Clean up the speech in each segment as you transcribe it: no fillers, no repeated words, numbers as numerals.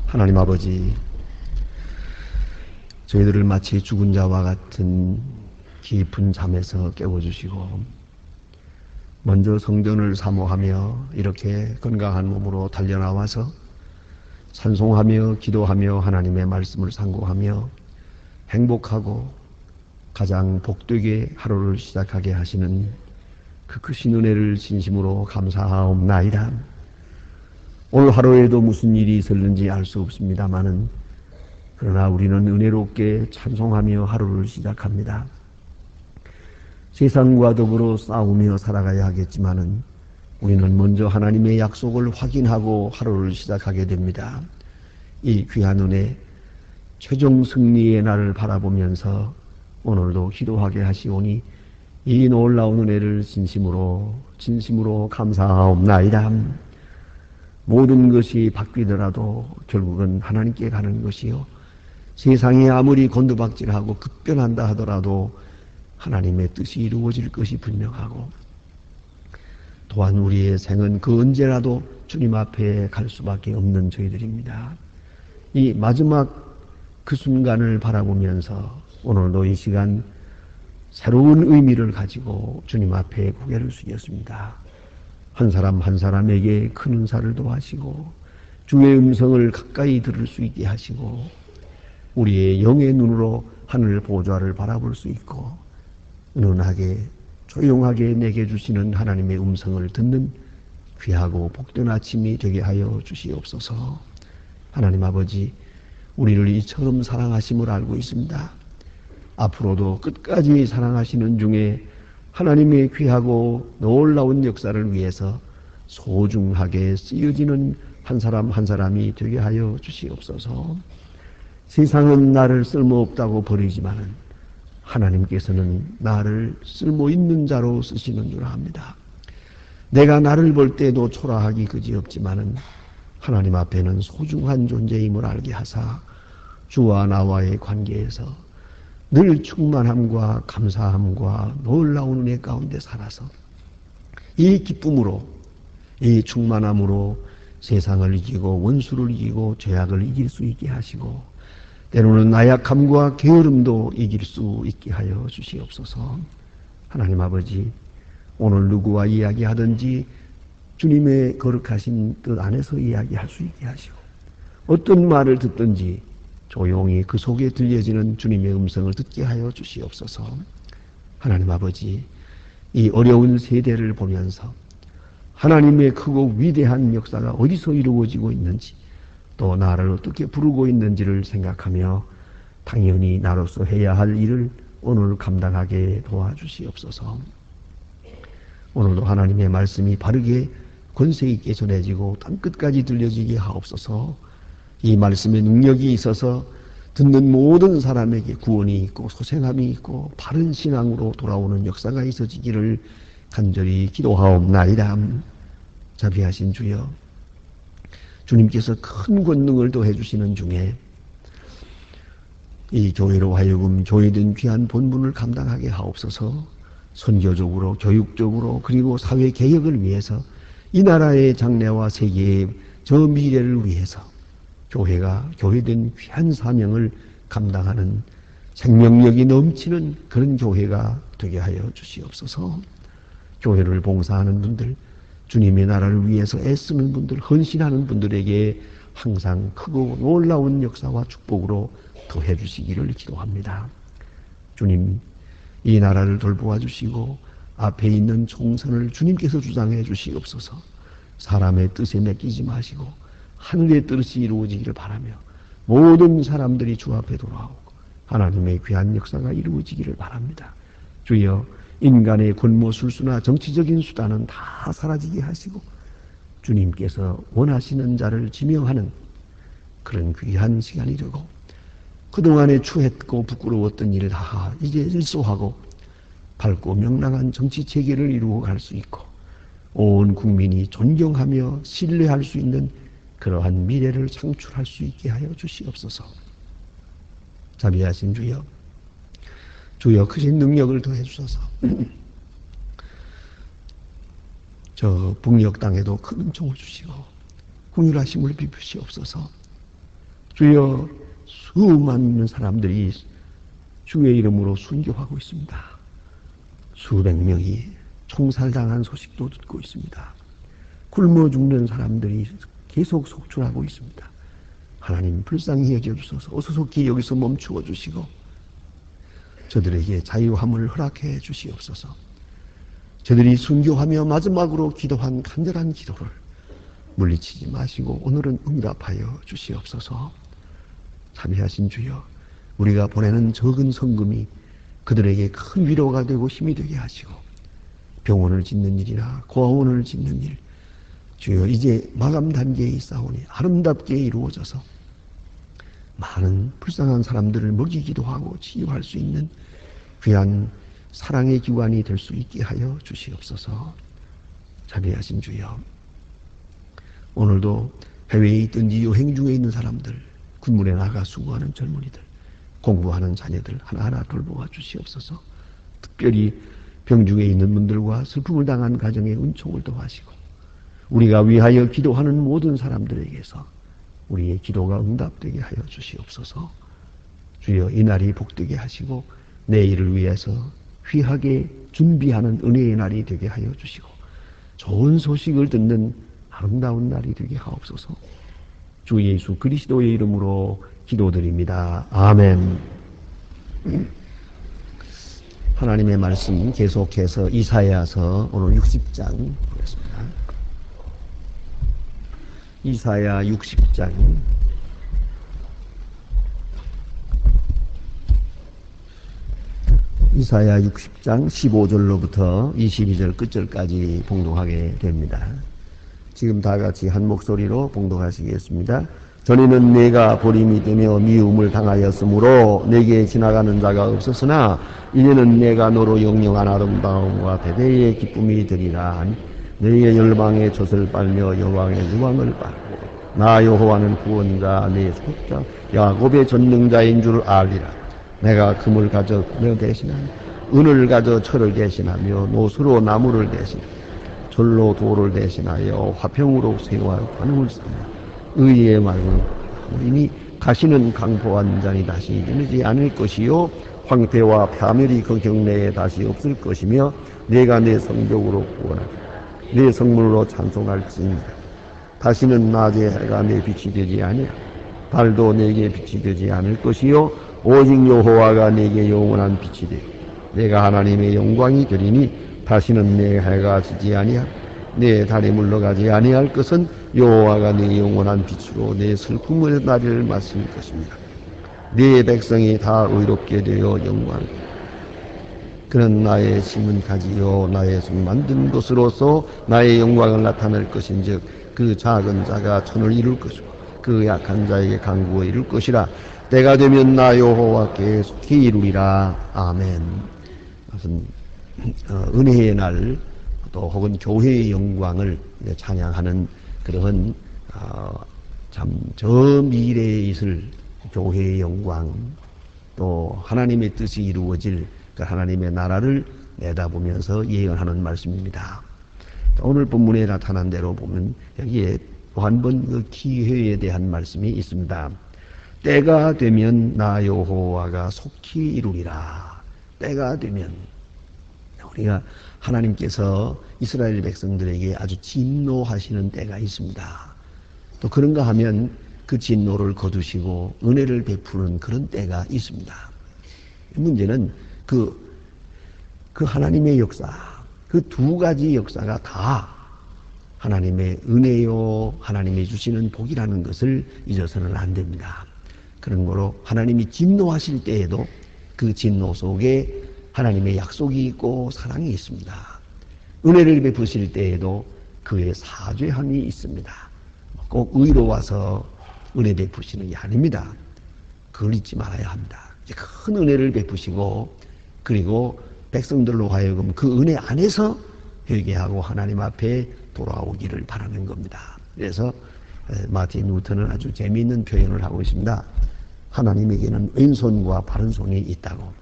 하나님 아버지, 저희들을 마치 죽은 자와 같은 깊은 잠에서 깨워주시고 먼저 성전을 사모하며 이렇게 건강한 몸으로 달려나와서 찬송하며 기도하며 하나님의 말씀을 상고하며 행복하고 가장 복되게 하루를 시작하게 하시는 그 크신 은혜를 진심으로 감사하옵나이다. 오늘 하루에도 무슨 일이 있었는지 알 수 없습니다마는 그러나 우리는 은혜롭게 찬송하며 하루를 시작합니다. 세상과 더불어 싸우며 살아가야 하겠지만은 우리는 먼저 하나님의 약속을 확인하고 하루를 시작하게 됩니다. 이 귀한 은혜, 최종 승리의 날을 바라보면서 오늘도 기도하게 하시오니 이 놀라운 은혜를 진심으로 감사하옵나이다. 모든 것이 바뀌더라도 결국은 하나님께 가는 것이요, 세상이 아무리 곤두박질하고 급변한다 하더라도 하나님의 뜻이 이루어질 것이 분명하고, 또한 우리의 생은 그 언제라도 주님 앞에 갈 수밖에 없는 저희들입니다. 이 마지막 그 순간을 바라보면서 오늘도 이 시간 새로운 의미를 가지고 주님 앞에 고개를 숙였습니다. 한 사람 한 사람에게 큰 은사를 도하시고 주의 음성을 가까이 들을 수 있게 하시고 우리의 영의 눈으로 하늘 보좌를 바라볼 수 있고 은은하게 조용하게 내게 주시는 하나님의 음성을 듣는 귀하고 복된 아침이 되게 하여 주시옵소서. 하나님 아버지, 우리를 이처럼 사랑하심을 알고 있습니다. 앞으로도 끝까지 사랑하시는 중에 하나님의 귀하고 놀라운 역사를 위해서 소중하게 쓰여지는 한 사람 한 사람이 되게 하여 주시옵소서. 세상은 나를 쓸모없다고 버리지만은 하나님께서는 나를 쓸모있는 자로 쓰시는 줄 압니다. 내가 나를 볼 때도 초라하기 그지없지만은 하나님 앞에는 소중한 존재임을 알게 하사 주와 나와의 관계에서 늘 충만함과 감사함과 놀라운 은혜 가운데 살아서 이 기쁨으로, 이 충만함으로 세상을 이기고 원수를 이기고 죄악을 이길 수 있게 하시고 때로는 나약함과 게으름도 이길 수 있게 하여 주시옵소서. 하나님 아버지, 오늘 누구와 이야기하든지 주님의 거룩하신 뜻 안에서 이야기할 수 있게 하시고 어떤 말을 듣든지 조용히 그 속에 들려지는 주님의 음성을 듣게 하여 주시옵소서. 하나님 아버지, 이 어려운 세대를 보면서 하나님의 크고 위대한 역사가 어디서 이루어지고 있는지 또 나를 어떻게 부르고 있는지를 생각하며 당연히 나로서 해야 할 일을 오늘 감당하게 도와주시옵소서. 오늘도 하나님의 말씀이 바르게 권세 있게 전해지고 땅끝까지 들려지게 하옵소서. 이 말씀의 능력이 있어서 듣는 모든 사람에게 구원이 있고 소생함이 있고 바른 신앙으로 돌아오는 역사가 있어지기를 간절히 기도하옵나이다. 자비하신 주여, 주님께서 큰 권능을 더해 주시는 중에 이 교회로 하여금 교회된 귀한 본분을 감당하게 하옵소서. 선교적으로, 교육적으로, 그리고 사회 개혁을 위해서 이 나라의 장래와 세계의 저 미래를 위해서 교회가 교회된 귀한 사명을 감당하는 생명력이 넘치는 그런 교회가 되게 하여 주시옵소서. 교회를 봉사하는 분들, 주님의 나라를 위해서 애쓰는 분들, 헌신하는 분들에게 항상 크고 놀라운 역사와 축복으로 더해 주시기를 기도합니다. 주님, 이 나라를 돌보아 주시고 앞에 있는 총선을 주님께서 주장해 주시옵소서. 사람의 뜻에 맡기지 마시고 하늘의 뜻이 이루어지기를 바라며 모든 사람들이 주 앞에 돌아오고 하나님의 귀한 역사가 이루어지기를 바랍니다. 주여, 인간의 권모술수나 정치적인 수단은 다 사라지게 하시고 주님께서 원하시는 자를 지명하는 그런 귀한 시간이 되고 그동안에 추했고 부끄러웠던 일을 다 이제 일소하고 밝고 명랑한 정치 체계를 이루어 갈 수 있고 온 국민이 존경하며 신뢰할 수 있는 그러한 미래를 창출할 수 있게 하여 주시옵소서. 자비하신 주여, 주여 크신 능력을 더해 주셔서 저 북녘 땅에도 큰 은총을 주시고 긍휼하심을 베푸시옵소서. 주여, 수많은 사람들이 주의 이름으로 순교하고 있습니다. 수백 명이 총살당한 소식도 듣고 있습니다. 굶어 죽는 사람들이 계속 속출하고 있습니다. 하나님 불쌍히 여겨주소서. 어수속히 여기서 멈추어 주시고 저들에게 자유함을 허락해 주시옵소서. 저들이 순교하며 마지막으로 기도한 간절한 기도를 물리치지 마시고 오늘은 응답하여 주시옵소서. 자비하신 주여, 우리가 보내는 적은 성금이 그들에게 큰 위로가 되고 힘이 되게 하시고 병원을 짓는 일이나 고아원을 짓는 일, 주여 이제 마감 단계에 있사오니 아름답게 이루어져서 많은 불쌍한 사람들을 먹이기도 하고 치유할 수 있는 귀한 사랑의 기관이 될 수 있게 하여 주시옵소서. 자비하신 주여, 오늘도 해외에 있든지 여행 중에 있는 사람들, 군문에 나가 수고하는 젊은이들, 공부하는 자녀들 하나하나 돌보아 주시옵소서. 특별히 병중에 있는 분들과 슬픔을 당한 가정에 은총을 더하시고 우리가 위하여 기도하는 모든 사람들에게서 우리의 기도가 응답되게 하여 주시옵소서. 주여, 이날이 복되게 하시고 내일을 위해서 귀하게 준비하는 은혜의 날이 되게 하여 주시고 좋은 소식을 듣는 아름다운 날이 되게 하옵소서. 주 예수 그리스도의 이름으로 기도드립니다. 아멘. 하나님의 말씀 계속해서 이사야서 오늘 60장 보겠습니다. 이사야 60장 이사야 60장 15절로부터 22절 끝절까지 봉독하게 됩니다. 지금 다 같이 한 목소리로 봉독하시겠습니다. 전에는 내가 버림이 되며 미움을 당하였으므로 내게 지나가는 자가 없었으나 이제는 내가 너로 영영한 아름다움과 대대의 기쁨이 되리라 하니 너희의 열방의 젖을 빨며 여왕의 유황을 빨고 나 여호와는 구원자 내 속자 야곱의 전능자인 줄 알리라. 내가 금을 가져 금을 대신하며 은을 가져 철을 대신하며 노수로 나무를 대신하며 절로 돌을 대신하여 화평으로 새와 관음을 삼아 의의 말을 하리니 가시는 강포한 잔이 다시 끊이지 않을 것이요 황폐와 파멸이 그 경내에 다시 없을 것이며 내가 내 성벽으로 구원하리라. 내 성문으로 찬송할지니라. 다시는 낮에 해가 내 빛이 되지 아니라 달도 내게 빛이 되지 않을 것이요 오직 여호와가 내게 영원한 빛이 되고 내가 하나님의 영광이 되리니 다시는 내 해가 지지 아니하고 내 달이 물러가지 아니할 것은 여호와가 내 영원한 빛으로 내 슬픔의 날을 마실 것입니다. 네 백성이 다 의롭게 되어 영광. 그는 나의 심은 가지요 나의 손 만든 것으로서 나의 영광을 나타낼 것인즉 그 작은 자가 천을 이룰 것이고 그 약한 자에게 강구を이룰 것이라. 때가 되면 나 여호와께 속히 이루리라. 아멘. 무슨 은혜의 날 또 혹은 교회의 영광을 찬양하는 그런 참 저 미래에 있을 교회의 영광 또 하나님의 뜻이 이루어질 그 하나님의 나라를 내다보면서 예언하는 말씀입니다. 오늘 본문에 나타난 대로 보면 여기에 또 한 번 그 기회에 대한 말씀이 있습니다. 때가 되면 나 여호와가 속히 이루리라. 때가 되면 우리가 하나님께서 이스라엘 백성들에게 아주 진노하시는 때가 있습니다. 또 그런가 하면 그 진노를 거두시고 은혜를 베푸는 그런 때가 있습니다. 문제는 그 하나님의 역사, 그 두 가지 역사가 다 하나님의 은혜요, 하나님이 주시는 복이라는 것을 잊어서는 안 됩니다. 그런 거로 하나님이 진노하실 때에도 그 진노 속에 하나님의 약속이 있고 사랑이 있습니다. 은혜를 베푸실 때에도 그의 사죄함이 있습니다. 꼭 의로워서 은혜 베푸시는 게 아닙니다. 그걸 잊지 말아야 합니다. 큰 은혜를 베푸시고 그리고 백성들로 하여금 그 은혜 안에서 회개하고 하나님 앞에 돌아오기를 바라는 겁니다. 그래서 마틴 루터는 아주 재미있는 표현을 하고 있습니다. 하나님에게는 왼손과 바른손이 있다고.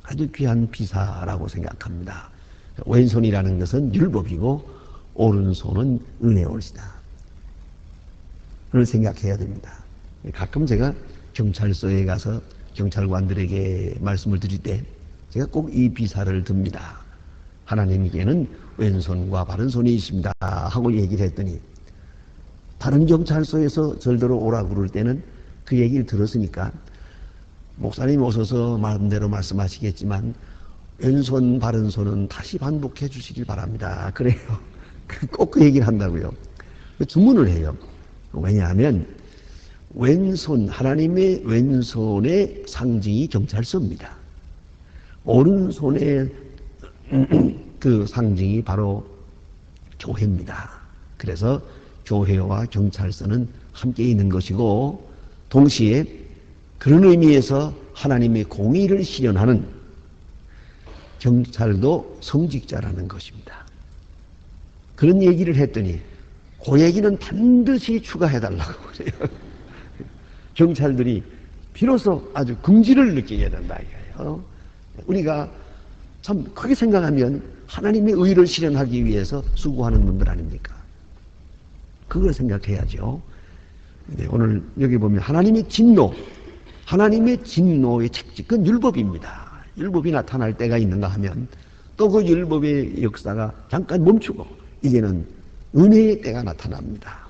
아주 귀한 비사라고 생각합니다. 왼손이라는 것은 율법이고 오른손은 은혜올시다. 그걸 생각해야 됩니다. 가끔 제가 경찰서에 가서 경찰관들에게 말씀을 드릴 때 제가 꼭 이 비사를 듭니다. 하나님께는 왼손과 바른손이 있습니다 하고 얘기를 했더니, 다른 경찰서에서 절대로 오라고 그럴 때는 그 얘기를 들었으니까 목사님 오셔서 마음대로 말씀하시겠지만 왼손 바른손은 다시 반복해 주시길 바랍니다. 그래요. 꼭 그 얘기를 한다고요. 주문을 해요. 왜냐하면 왼손, 하나님의 왼손의 상징이 경찰서입니다. 오른손의 그 상징이 바로 교회입니다. 그래서 교회와 경찰서는 함께 있는 것이고, 동시에 그런 의미에서 하나님의 공의를 실현하는 경찰도 성직자라는 것입니다. 그런 얘기를 했더니 그 얘기는 반드시 추가해달라고 그래요. 경찰들이 비로소 아주 긍지를 느끼게 된다 이거예요. 우리가 참 크게 생각하면 하나님의 의를 실현하기 위해서 수고하는 분들 아닙니까? 그걸 생각해야죠. 오늘 여기 보면 하나님의 진노, 하나님의 진노의 책직, 그건 율법입니다. 율법이 나타날 때가 있는가 하면 또 그 율법의 역사가 잠깐 멈추고 이제는 은혜의 때가 나타납니다.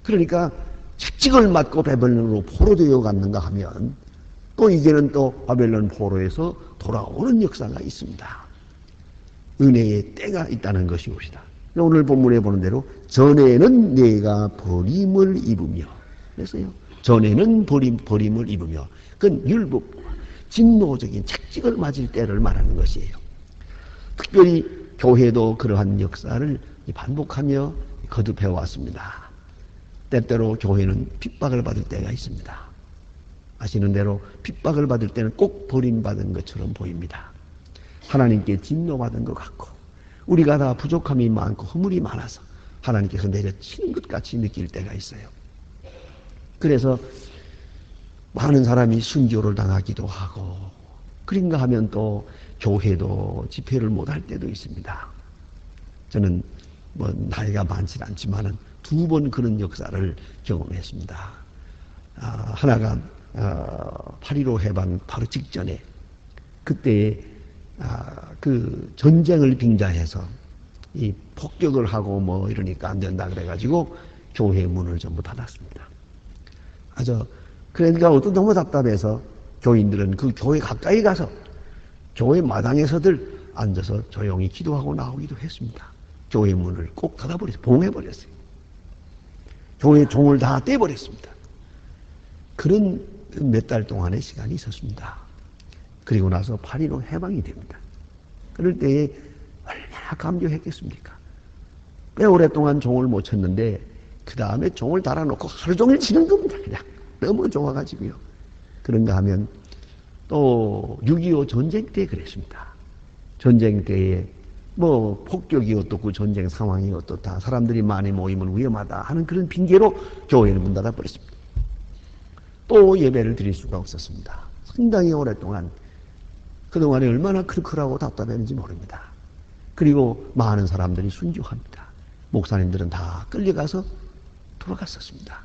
그러니까 책직을 맞고 바벨론으로 포로되어 갔는가 하면 또 이제는 또 바벨론 포로에서 돌아오는 역사가 있습니다. 은혜의 때가 있다는 것이옵시다. 오늘 본문에 보는 대로 전에는 내가 버림을 입으며, 그래서요, 전에는 버림을 입으며, 그건 율법, 진노적인 책직을 맞을 때를 말하는 것이에요. 특별히 교회도 그러한 역사를 반복하며 거듭해 왔습니다. 때때로 교회는 핍박을 받을 때가 있습니다. 아시는 대로 핍박을 받을 때는 꼭 버림받은 것처럼 보입니다. 하나님께 진노받은 것 같고, 우리가 다 부족함이 많고 허물이 많아서 하나님께서 내려치는 것 같이 느낄 때가 있어요. 그래서 많은 사람이 순교를 당하기도 하고, 그런가 하면 또 교회도 집회를 못할 때도 있습니다. 저는 나이가 많지 않지만은 2번 그런 역사를 경험했습니다. 하나가 8.15 해방 바로 직전에, 그때 그 전쟁을 빙자해서 이 폭격을 하고 이러니까 안 된다 그래가지고 교회 문을 전부 닫았습니다. 그러니까 어떤 너무 답답해서 교인들은 그 교회 가까이 가서 교회 마당에서들 앉아서 조용히 기도하고 나오기도 했습니다. 교회 문을 꼭 닫아버렸어요. 봉해버렸어요. 교회 종을 다 떼버렸습니다. 그런 몇 달 동안의 시간이 있었습니다. 그리고 나서 8.15 해방이 됩니다. 그럴 때에 얼마나 감격했겠습니까? 꽤 오랫동안 종을 못 쳤는데 그 다음에 종을 달아놓고 하루 종일 치는 겁니다. 그냥 너무 좋아가지고요. 그런가 하면 또 6.25 전쟁 때 그랬습니다. 전쟁 때에 폭격이 어떻고 전쟁 상황이 어떻다, 사람들이 많이 모이면 위험하다 하는 그런 핑계로 교회를 문 닫아버렸습니다. 또 예배를 드릴 수가 없었습니다. 상당히 오랫동안, 그동안에 얼마나 크크하고 답답했는지 모릅니다. 그리고 많은 사람들이 순교합니다. 목사님들은 다 끌려가서 돌아갔었습니다.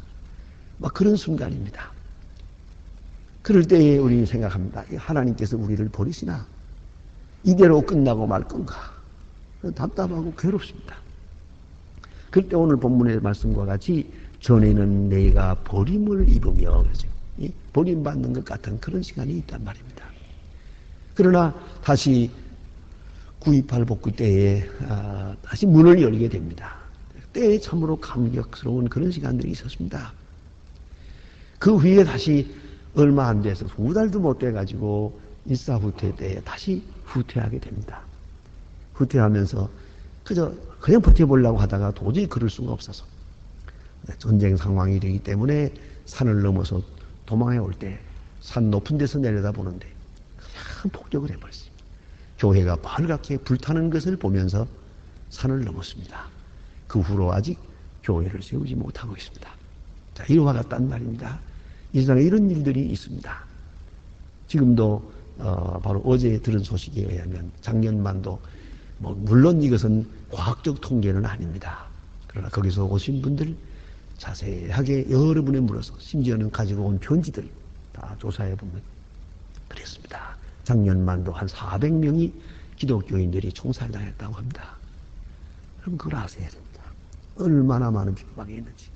그런 순간입니다. 그럴 때에 우리 생각합니다. 하나님께서 우리를 버리시나? 이대로 끝나고 말 건가? 답답하고 괴롭습니다. 그럴 때 오늘 본문의 말씀과 같이 전에는 내가 버림을 입으며, 버림받는 것 같은 그런 시간이 있단 말입니다. 그러나 다시 9.28 복구 때에 다시 문을 열게 됩니다. 그때 참으로 감격스러운 그런 시간들이 있었습니다. 그 후에 다시 얼마 안 돼서 2달도 못 돼가지고 일사후퇴 때에 다시 후퇴하게 됩니다. 후퇴하면서 그냥 버텨보려고 하다가 도저히 그럴 수가 없어서 전쟁 상황이 되기 때문에 산을 넘어서 도망해 올 때 산 높은 데서 내려다보는데 그냥 폭격을 해버렸어요. 교회가 빨갛게 불타는 것을 보면서 산을 넘었습니다. 그 후로 아직 교회를 세우지 못하고 있습니다. 자, 이와 같단 말입니다. 이 세상에 이런 일들이 있습니다. 지금도 바로 어제 들은 소식에 의하면 작년만도 물론 이것은 과학적 통계는 아닙니다. 그러나 거기서 오신 분들 자세하게 여러분에 물어서 심지어는 가지고 온 편지들 다 조사해 보면 그랬습니다. 작년만도 한 400명이 기독교인들이 총살당했다고 합니다. 그럼 그걸 아셔야 됩니다. 얼마나 많은 핍박이 있는지.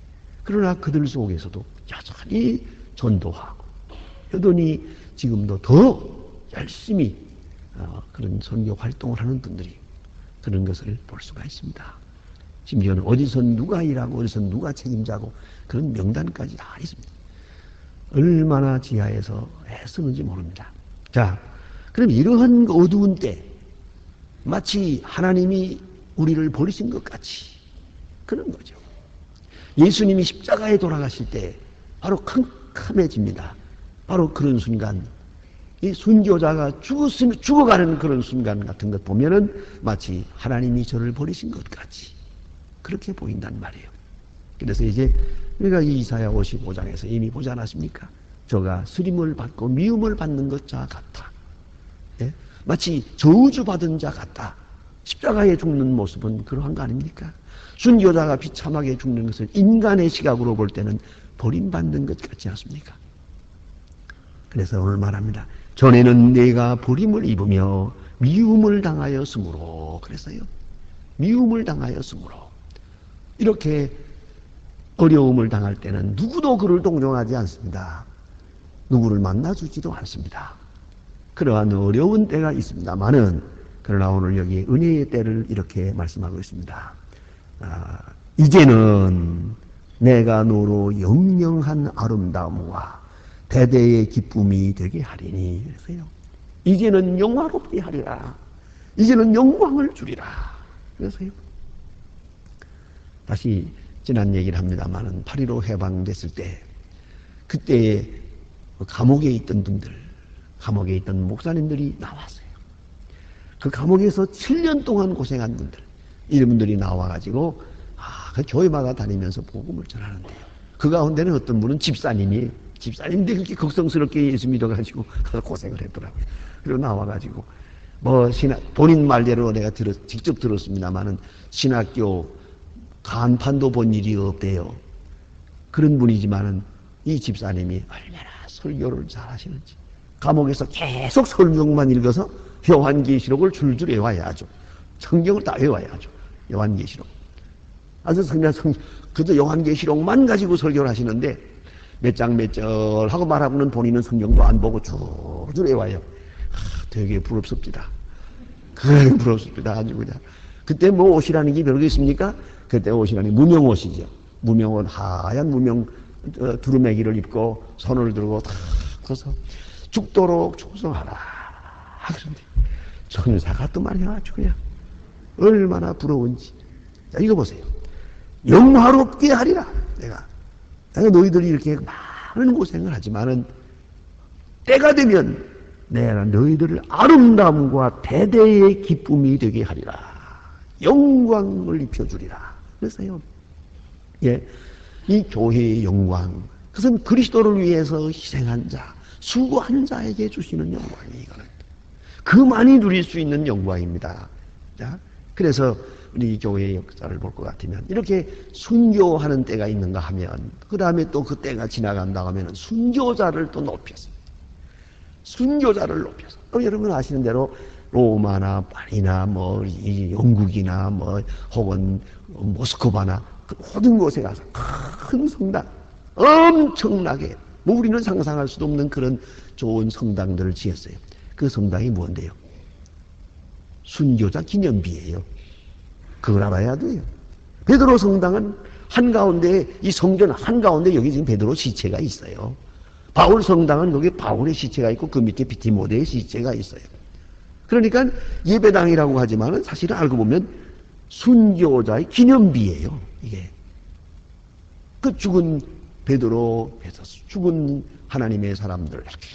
그러나 그들 속에서도 여전히 전도하고 여전히 지금도 더 열심히 그런 선교 활동을 하는 분들이 그런 것을 볼 수가 있습니다. 심지어는 어디서 누가 일하고 어디서 누가 책임자고 그런 명단까지 다 있습니다. 얼마나 지하에서 애쓰는지 모릅니다. 자, 그럼 이러한 어두운 때 마치 하나님이 우리를 버리신 것 같이 그런 거죠. 예수님이 십자가에 돌아가실 때 바로 캄캄해집니다. 바로 그런 순간 이 순교자가 죽어가는 그런 순간 같은 것 보면은 마치 하나님이 저를 버리신 것 같이 그렇게 보인단 말이에요. 그래서 이제 우리가 이사야 55장에서 이미 보지 않았습니까? 저가 쓰림을 받고 미움을 받는 것자 같다. 예? 마치 저주받은 자 같다. 십자가에 죽는 모습은 그러한 거 아닙니까? 순교자가 비참하게 죽는 것을 인간의 시각으로 볼 때는 버림받는 것 같지 않습니까? 그래서 오늘 말합니다. 전에는 내가 버림을 입으며 미움을 당하였으므로 그랬어요. 미움을 당하였으므로 이렇게 어려움을 당할 때는 누구도 그를 동정하지 않습니다. 누구를 만나주지도 않습니다. 그러한 어려운 때가 있습니다만은 그러나 오늘 여기 은혜의 때를 이렇게 말씀하고 있습니다. 이제는 내가 너로 영영한 아름다움과 대대의 기쁨이 되게 하리니 그래서요. 이제는 영화롭게 하리라. 이제는 영광을 주리라. 그래서요. 다시 지난 얘기를 합니다만은 8.15 해방됐을 때 그때 감옥에 있던 분들, 감옥에 있던 목사님들이 나왔어요. 그 감옥에서 7년 동안 고생한 분들, 이런 분들이 나와가지고 그 교회마다 다니면서 복음을 전하는데요. 그 가운데는 어떤 분은 집사님인데 그렇게 걱정스럽게 예수 믿어가지고 고생을 했더라고요. 그리고 나와가지고 본인 말대로 내가 직접 들었습니다만은 신학교 간판도 본 일이 없대요. 그런 분이지만은 이 집사님이 얼마나 설교를 잘하시는지 감옥에서 계속 설명만 읽어서 요한계시록을 줄줄 외워야죠. 성경을 다 외워야죠. 요한계시록. 아주 그저 요한계시록만 가지고 설교를 하시는데 몇 장 몇 절 하고 말하고는 본인은 성경도 안 보고 줄줄 외워요. 되게 부럽습니다. 그래 부럽습니다. 아주 그냥. 그때 뭐 옷이라는 게 별거 있습니까? 그때 옷이라는 게 무명옷이죠. 무명옷, 하얀 무명 두루매기를 입고 손을 들고 탁 서서 죽도록 충성하라. 그런데 천사가 또 말이야 아주 그냥 얼마나 부러운지. 자, 이거 보세요. 영화롭게 하리라. 내가 너희들이 이렇게 많은 고생을 하지만은 때가 되면 내가 너희들을 아름다움과 대대의 기쁨이 되게 하리라. 영광을 입혀주리라. 그래서요. 예, 이 교회의 영광, 그것은 그리스도를 위해서 희생한 자, 수고한 자에게 주시는 영광이 이거는 그만이 누릴 수 있는 영광입니다. 자, 그래서 우리 교회의 역사를 볼 것 같으면 이렇게 순교하는 때가 있는가 하면 그 다음에 또 그 때가 지나간다 하면 순교자를 또 높여서 순교자를 높여서 또 여러분 아시는 대로 로마나 파리나 뭐 영국이나 뭐 혹은 모스크바나 그 모든 곳에 가서 큰 성당 엄청나게 뭐 우리는 상상할 수도 없는 그런 좋은 성당들을 지었어요. 그 성당이 뭔데요? 순교자 기념비예요. 그걸 알아야 돼요. 베드로 성당은 한가운데 이 성전 한가운데 여기 지금 베드로 시체가 있어요. 바울 성당은 여기 바울의 시체가 있고 그 밑에 디모데의 시체가 있어요. 그러니까 예배당이라고 하지만은 사실은 알고 보면 순교자의 기념비예요. 이게 그 죽은 베드로에서 죽은 하나님의 사람들 이렇게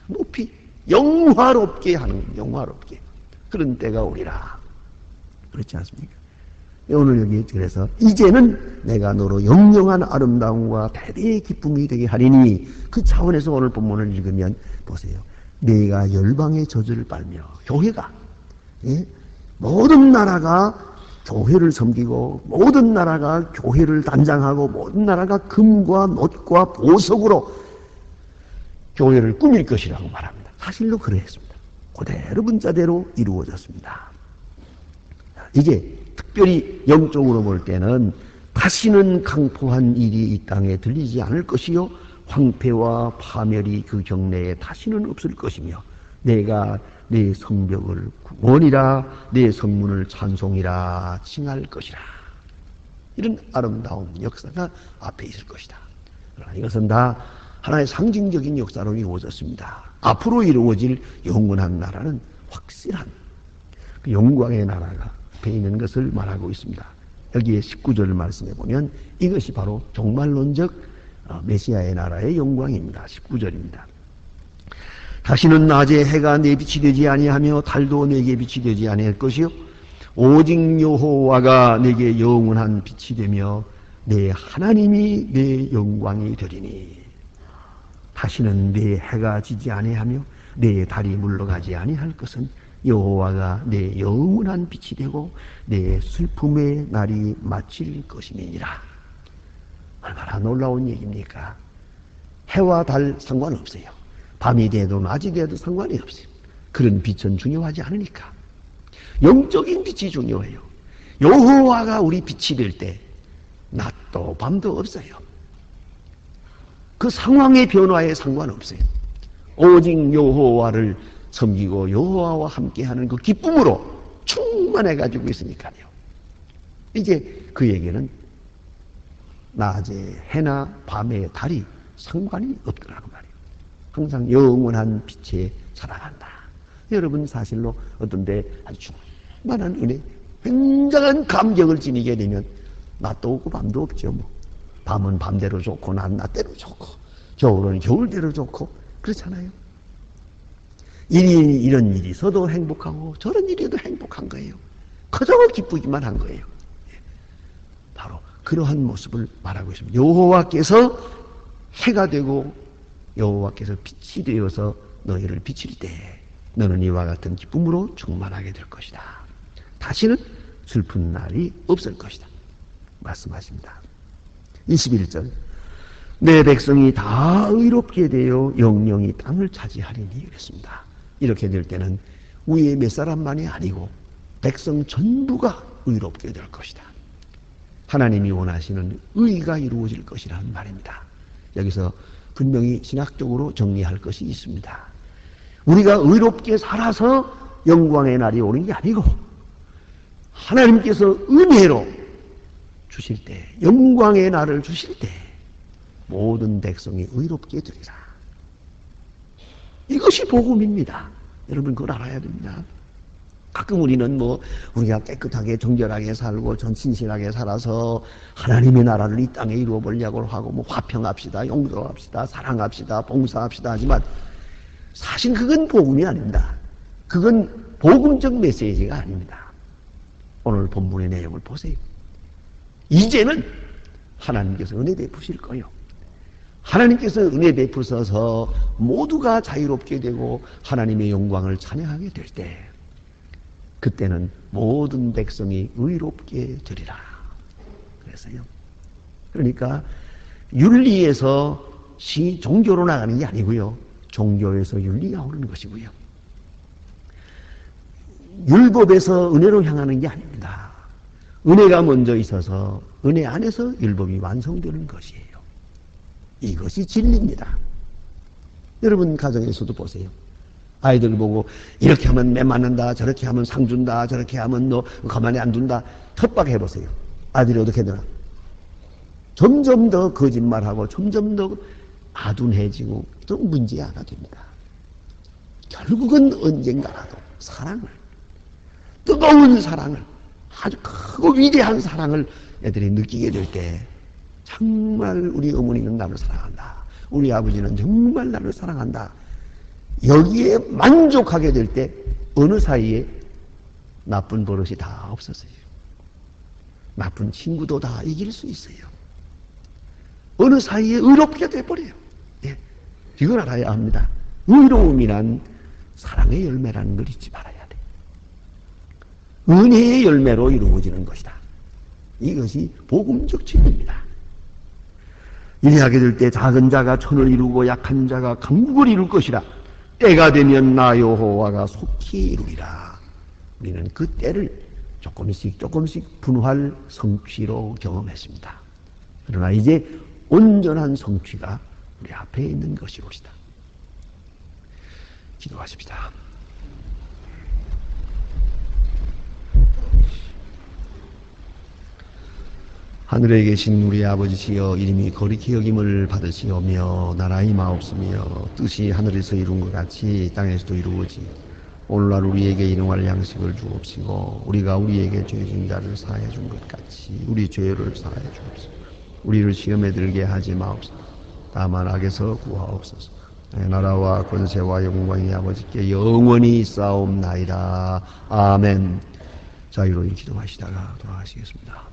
높이 영화롭게 하는 영화롭게 그런 때가 오리라. 그렇지 않습니까? 오늘 여기 그래서 이제는 내가 너로 영영한 아름다움과 대대의 기쁨이 되게 하리니 그 차원에서 오늘 본문을 읽으면 보세요. 내가 열방의 저주를 빨며 교회가 모든 나라가 교회를 섬기고 모든 나라가 교회를 단장하고 모든 나라가 금과 놋과 보석으로 교회를 꾸밀 것이라고 말합니다. 사실로 그랬습니다. 그대로 문자대로 이루어졌습니다. 이제 특별히 영적으로 볼 때는 다시는 강포한 일이 이 땅에 들리지 않을 것이요 황폐와 파멸이 그 경내에 다시는 없을 것이며 내가 내 성벽을 구원이라 내 성문을 찬송이라 칭할 것이라. 이런 아름다운 역사가 앞에 있을 것이다. 그러나 이것은 다 하나의 상징적인 역사로 이루어졌습니다. 앞으로 이루어질 영원한 나라는 확실한 그 영광의 나라가 앞에 있는 것을 말하고 있습니다. 여기에 19절 말씀해 보면 이것이 바로 종말론적 메시아의 나라의 영광입니다. 19절입니다. 다시는 낮에 해가 내 빛이 되지 아니하며 달도 내게 빛이 되지 아니할 것이요 오직 여호와가 내게 영원한 빛이 되며 내 하나님이 내 영광이 되리니 다시는 내 해가 지지 아니하며 내 달이 물러가지 아니할 것은 여호와가 내 영원한 빛이 되고 내 슬픔의 날이 마칠 것임이니라. 얼마나 놀라운 얘기입니까? 해와 달 상관없어요. 밤이 돼도 낮이 돼도 상관이 없어요. 그런 빛은 중요하지 않으니까. 영적인 빛이 중요해요. 여호와가 우리 빛이 될 때 낮도 밤도 없어요. 그 상황의 변화에 상관없어요. 오직 여호와를 섬기고 여호와와 함께하는 그 기쁨으로 충만해 가지고 있으니까요. 이제 그 얘기는 낮에 해나 밤에 달이 상관이 없더라고 말이에요. 항상 영원한 빛에 살아간다. 여러분 사실로 어떤 데 아주 충만한 은혜, 굉장한 감격을 지니게 되면 낮도 없고 밤도 없죠. 뭐. 밤은 밤대로 좋고 낮은 낮대로 좋고 겨울은 겨울대로 좋고 그렇잖아요. 이런 일이 있어도 행복하고 저런 일에도 행복한 거예요. 그저 기쁘기만 한 거예요. 바로 그러한 모습을 말하고 있습니다. 여호와께서 해가 되고 여호와께서 빛이 되어서 너희를 비칠 때 너는 이와 같은 기쁨으로 충만하게 될 것이다. 다시는 슬픈 날이 없을 것이다. 말씀하십니다. 21절 내 백성이 다 의롭게 되어 영영이 땅을 차지하리니 그랬습니다. 이렇게 될 때는 위에 몇 사람만이 아니고 백성 전부가 의롭게 될 것이다. 하나님이 원하시는 의가 이루어질 것이라는 말입니다. 여기서 분명히 신학적으로 정리할 것이 있습니다. 우리가 의롭게 살아서 영광의 날이 오는 게 아니고 하나님께서 은혜로 주실 때, 영광의 날을 주실 때 모든 백성이 의롭게 되리라. 이것이 복음입니다. 여러분 그걸 알아야 됩니다. 가끔 우리는 우리가 깨끗하게 정결하게 살고 전신실하게 살아서 하나님의 나라를 이 땅에 이루어 보려고 하고 화평합시다, 용서합시다, 사랑합시다, 봉사합시다 하지만 사실 그건 복음이 아닙니다. 그건 복음적 메시지가 아닙니다. 오늘 본문의 내용을 보세요. 이제는 하나님께서 은혜 베푸실 거예요. 하나님께서 은혜 베푸셔서 모두가 자유롭게 되고 하나님의 영광을 찬양하게 될 때 그때는 모든 백성이 의롭게 되리라. 그래서요. 그러니까 윤리에서 종교로 나가는 게 아니고요. 종교에서 윤리가 오르는 것이고요. 율법에서 은혜로 향하는 게 아닙니다. 은혜가 먼저 있어서 은혜 안에서 율법이 완성되는 것이에요. 이것이 진리입니다. 여러분 가정에서도 보세요. 아이들 보고 이렇게 하면 매 맞는다, 저렇게 하면 상 준다, 저렇게 하면 너 가만히 안 둔다. 협박해보세요. 아들이 어떻게 되나? 점점 더 거짓말하고 점점 더 아둔해지고 또 문제가 됩니다. 결국은 언젠가라도 사랑을, 뜨거운 사랑을, 아주 크고 위대한 사랑을 애들이 느끼게 될 때 정말 우리 어머니는 나를 사랑한다. 우리 아버지는 정말 나를 사랑한다. 여기에 만족하게 될 때 어느 사이에 나쁜 버릇이 다 없어져요. 나쁜 친구도 다 이길 수 있어요. 어느 사이에 의롭게 돼버려요. 예. 이걸 알아야 합니다. 의로움이란 사랑의 열매라는 걸 잊지 말아야 돼. 은혜의 열매로 이루어지는 것이다. 이것이 복음적 진리입니다. 이래하게 될 때 작은 자가 천을 이루고 약한 자가 강국을 이룰 것이라. 때가 되면 나 여호와가 속히 이루리라. 우리는 그 때를 조금씩 분할 성취로 경험했습니다. 그러나 이제 온전한 성취가 우리 앞에 있는 것이옵시다. 기도하십시다. 하늘에 계신 우리 아버지시여, 이름이 거룩히 여김을 받으시오며 나라 임하옵시며 뜻이 하늘에서 이룬 것 같이 땅에서도 이루어지. 오늘날 우리에게 일용할 양식을 주옵시고 우리가 우리에게 죄진 자를 사하여 준 것 같이 우리 죄를 사하여 주옵시고 우리를 시험에 들게 하지 마옵소서. 다만 악에서 구하옵소서. 나라와 권세와 영광이 아버지께 영원히 있사옵나이다. 아멘. 자유로이 기도하시다가 돌아가시겠습니다.